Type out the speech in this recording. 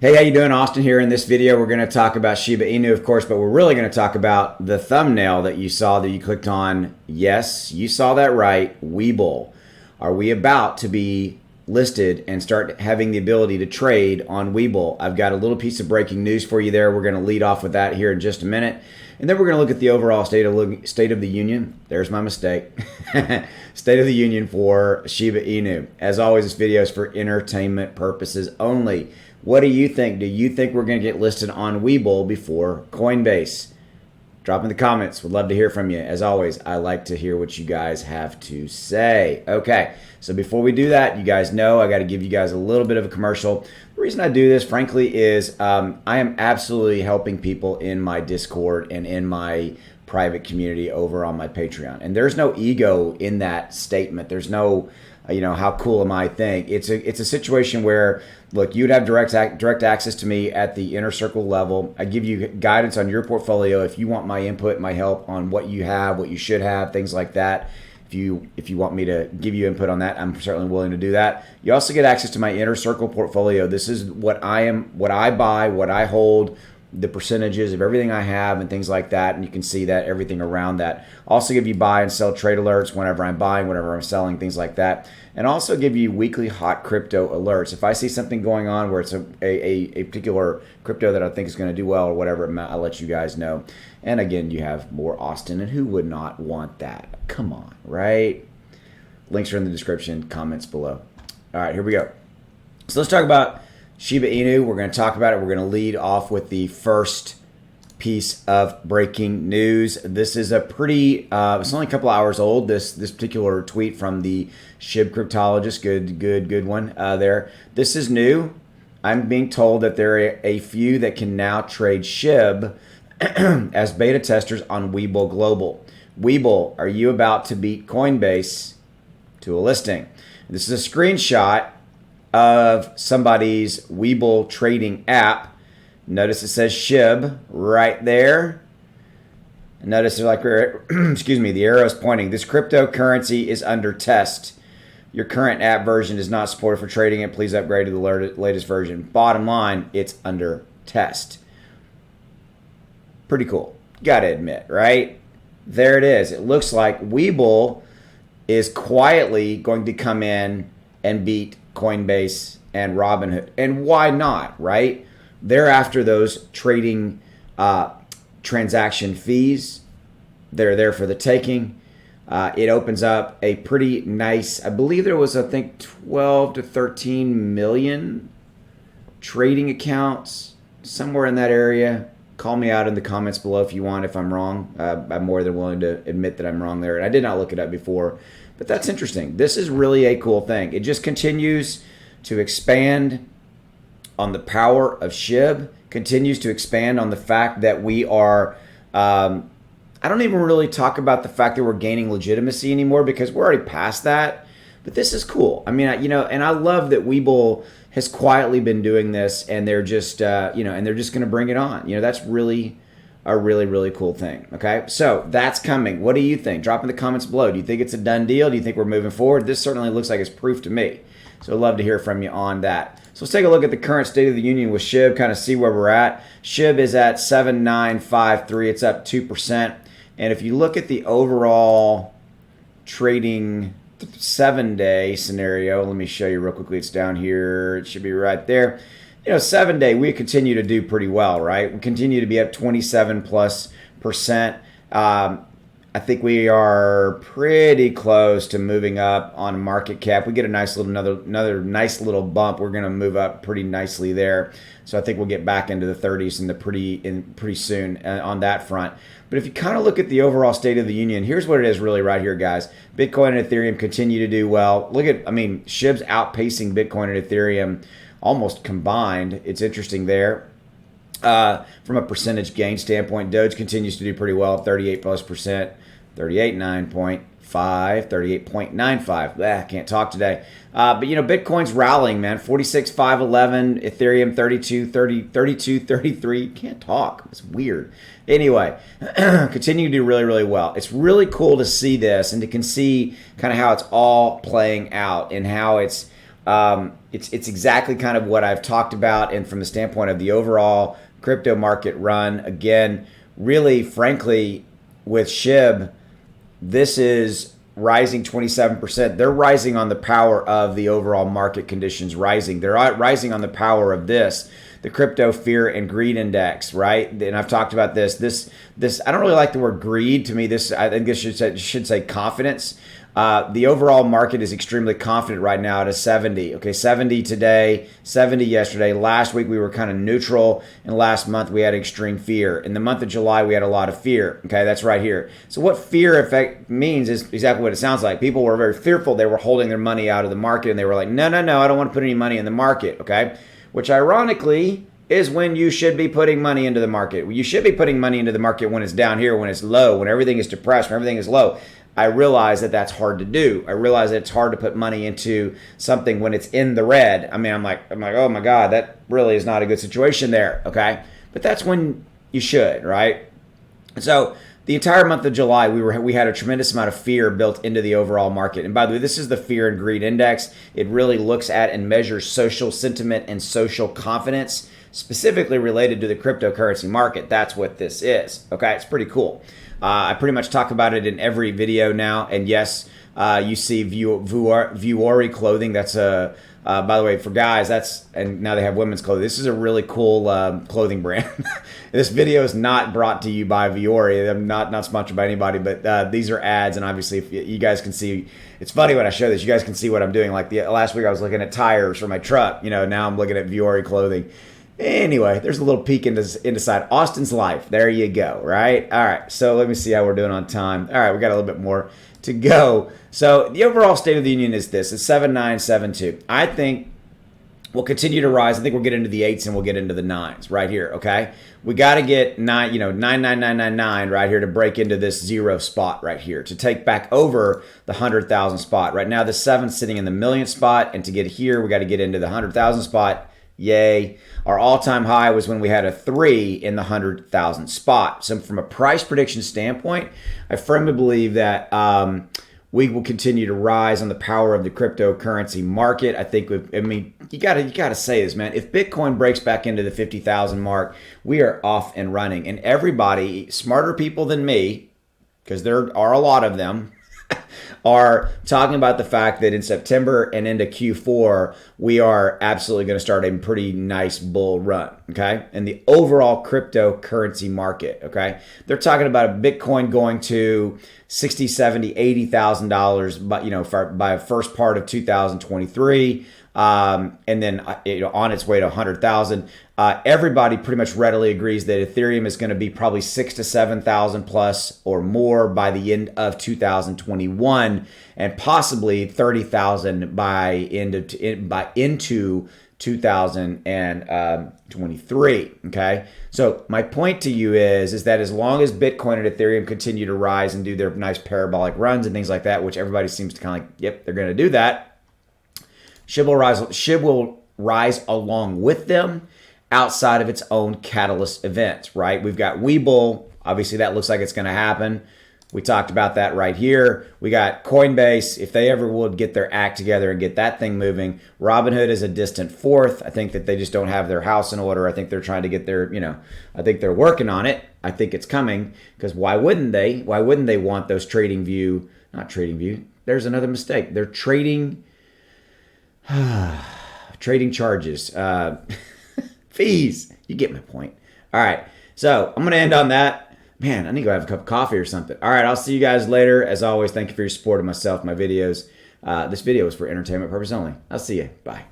Hey, how you doing? Austin here. In this video, we're going to talk about Shiba Inu, of course, but we're really going to talk about the thumbnail that you saw that you clicked on. Yes, you saw that right. Webull. Are we about to be listed and start having the ability to trade on Webull? I've got a little piece of breaking news for you there. We're going to lead off with that here in just a minute. And then we're going to look at the overall state of the union. There's my mistake. State of the union for Shiba Inu. As always, this video is for entertainment purposes only. What do you think? Do you think we're going to get listed on Webull before COINBASE? Drop in the comments. Would love to hear from you. As always, I like to hear what you guys have to say. Okay, so before we do that, you guys know I got to give you guys a little bit of a commercial. The reason I do this, frankly, is I am absolutely helping people in my Discord and in my private community over on my Patreon. And there's no ego in that statement. There's no, how cool am I thing. It's a situation where, look, you'd have direct access to me at the inner circle level. I give you guidance on your portfolio if you want my input, my help on what you have, what you should have, things like that. If you want me to give you input on that, I'm certainly willing to do that. You also get access to my inner circle portfolio. This is what I buy, what I hold, the percentages of everything I have and things like that, and you can see that everything around that. Also give you buy and sell trade alerts whenever I'm buying, whenever I'm selling, things like that, and also give you weekly hot crypto alerts. If I see something going on where it's a particular crypto that I think is going to do well or whatever, I'll let you guys know. And again, you have more Austin, and who would not want that? Come on, right? Links are in the description, comments below. All right, here we go. So let's talk about Shiba Inu. We're going to talk about it. We're going to lead off with the first piece of breaking news. This is a pretty, it's only a couple hours old, this particular tweet from the SHIB cryptologist. Good one there. This is new. I'm being told that there are a few that can now trade SHIB as beta testers on Webull Global. Webull, are you about to beat COINBASE to a listing? This is a screenshot of somebody's Webull trading app. Notice it says SHIB right there. Notice like, excuse me, the arrow is pointing. This cryptocurrency is under test. Your current app version is not supported for trading it. Please upgrade to the latest version. Bottom line, it's under test. Pretty cool. Gotta admit, right? There it is. It looks like Webull is quietly going to come in and beat COINBASE and Robinhood. And why not, right? They're after those trading transaction fees. They're there for the taking. It opens up a pretty nice, I believe there was, 12 to 13 million trading accounts, somewhere in that area. Call me out in the comments below if you want, if I'm wrong. I'm more than willing to admit that I'm wrong there. And I did not look it up before, but that's interesting. This is really a cool thing. It just continues to expand on the power of SHIB, continues to expand on the fact that we are, I don't even really talk about the fact that we're gaining legitimacy anymore because we're already past that. But this is cool. I mean, and I love that Webull has quietly been doing this, and they're just, and they're just going to bring it on. That's really a really cool thing. Okay, so that's coming. What do you think? Drop in the comments below. Do you think it's a done deal? Do you think we're moving forward? This certainly looks like it's proof to me. So I'd love to hear from you on that. So let's take a look at the current state of the union with SHIB, kind of see where we're at. SHIB is at 7953. It's up 2%. And if you look at the overall trading 7-day scenario, let me show you real quickly. It's down here. It should be right there. 7-day, we continue to do pretty well, right? We continue to be up 27+%. I think we are pretty close to moving up on market cap. We get a nice little another nice little bump. We're going to move up pretty nicely there. So I think we'll get back into the 30s pretty soon on that front. But if you kind of look at the overall state of the union, here's what it is really right here, guys. Bitcoin and Ethereum continue to do well. Look at, SHIB's outpacing Bitcoin and Ethereum almost combined. It's interesting there. From a percentage gain standpoint, Doge continues to do pretty well, 38+%, 38.95, 38.95. I can't talk today. But Bitcoin's rallying, man. 46,511, Ethereum 32.33. Can't talk. It's weird. Anyway, continue to do really well. It's really cool to see this and to see kind of how it's all playing out and how it's It's exactly kind of what I've talked about, and from the standpoint of the overall crypto market run, again, really, frankly, with SHIB, this is rising 27%. They're rising on the power of the overall market conditions rising. They're rising on the power of this, the crypto fear and greed index, right? And I've talked about this. I don't really like the word greed. To me, I think this should say confidence. The overall market is extremely confident right now at a 70. Okay, 70 today, 70 yesterday. Last week we were kind of neutral, and last month we had extreme fear. In the month of July we had a lot of fear. Okay, that's right here. So what fear effect means is exactly what it sounds like. People were very fearful. They were holding their money out of the market, and they were like, no, I don't want to put any money in the market. Okay, which ironically is when you should be putting money into the market. You should be putting money into the market when it's down here, when it's low, when everything is depressed, when everything is low. I realize that that's hard to do. I realize that it's hard to put money into something when it's in the red. I mean, I'm like, oh my God, that really is not a good situation there. Okay, but that's when you should, right? And so the entire month of July, we had a tremendous amount of fear built into the overall market. And by the way, this is the fear and greed index. It really looks at and measures social sentiment and social confidence, specifically related to the cryptocurrency market. That's what this is. Okay, it's pretty cool. I pretty much talk about it in every video now. And yes, you see Vuori clothing. That's by the way, for guys, and now they have women's clothing. This is a really cool clothing brand. This video is not brought to you by Vuori. I'm not sponsored by anybody, but these are ads. And obviously, if you guys can see, it's funny when I show this, you guys can see what I'm doing. Like last week, I was looking at tires for my truck. Now I'm looking at Vuori clothing. Anyway, there's a little peek inside Austin's life. There you go, right? All right, so let me see how we're doing on time. All right, we got a little bit more to go. So the overall State of the Union is this. It's 7972. I think we'll continue to rise. I think we'll get into the 8s and we'll get into the 9s right here, okay? We got to get 99999 right here to break into this 0 spot right here, to take back over the 100,000 spot. Right now, the 7's sitting in the million spot, and to get here, we got to get into the 100,000 spot. Yay. Our all-time high was when we had a 3 in the 100,000 spot. So from a price prediction standpoint, I firmly believe that we will continue to rise on the power of the cryptocurrency market. I think, you gotta say this, man. If Bitcoin breaks back into the 50,000 mark, we are off and running. And everybody, smarter people than me, because there are a lot of them, are talking about the fact that in September and into Q4, we are absolutely going to start a pretty nice bull run, okay? And the overall cryptocurrency market, okay? They're talking about a Bitcoin going to $60,000, $70,000, $80,000, but by first part of 2023. And then on its way to 100,000. Everybody pretty much readily agrees that Ethereum is going to be probably 6,000 to 7,000 plus or more by the end of 2021, and possibly 30,000 by into 2023. Okay, so my point to you is that as long as Bitcoin and Ethereum continue to rise and do their nice parabolic runs and things like that, which everybody seems to kind of like, yep, they're going to do that. SHIB will rise along with them outside of its own catalyst events, right? We've got Webull. Obviously, that looks like it's going to happen. We talked about that right here. We got COINBASE. If they ever would get their act together and get that thing moving. Robinhood is a distant fourth. I think that they just don't have their house in order. I think they're trying to get their, I think they're working on it. I think it's coming, because why wouldn't they? Why wouldn't they want those not TradingView. There's another mistake. They're trading charges, fees. You get my point. All right. So I'm going to end on that. Man, I need to go have a cup of coffee or something. All right. I'll see you guys later. As always, thank you for your support of myself, my videos. This video is for entertainment purpose only. I'll see you. Bye.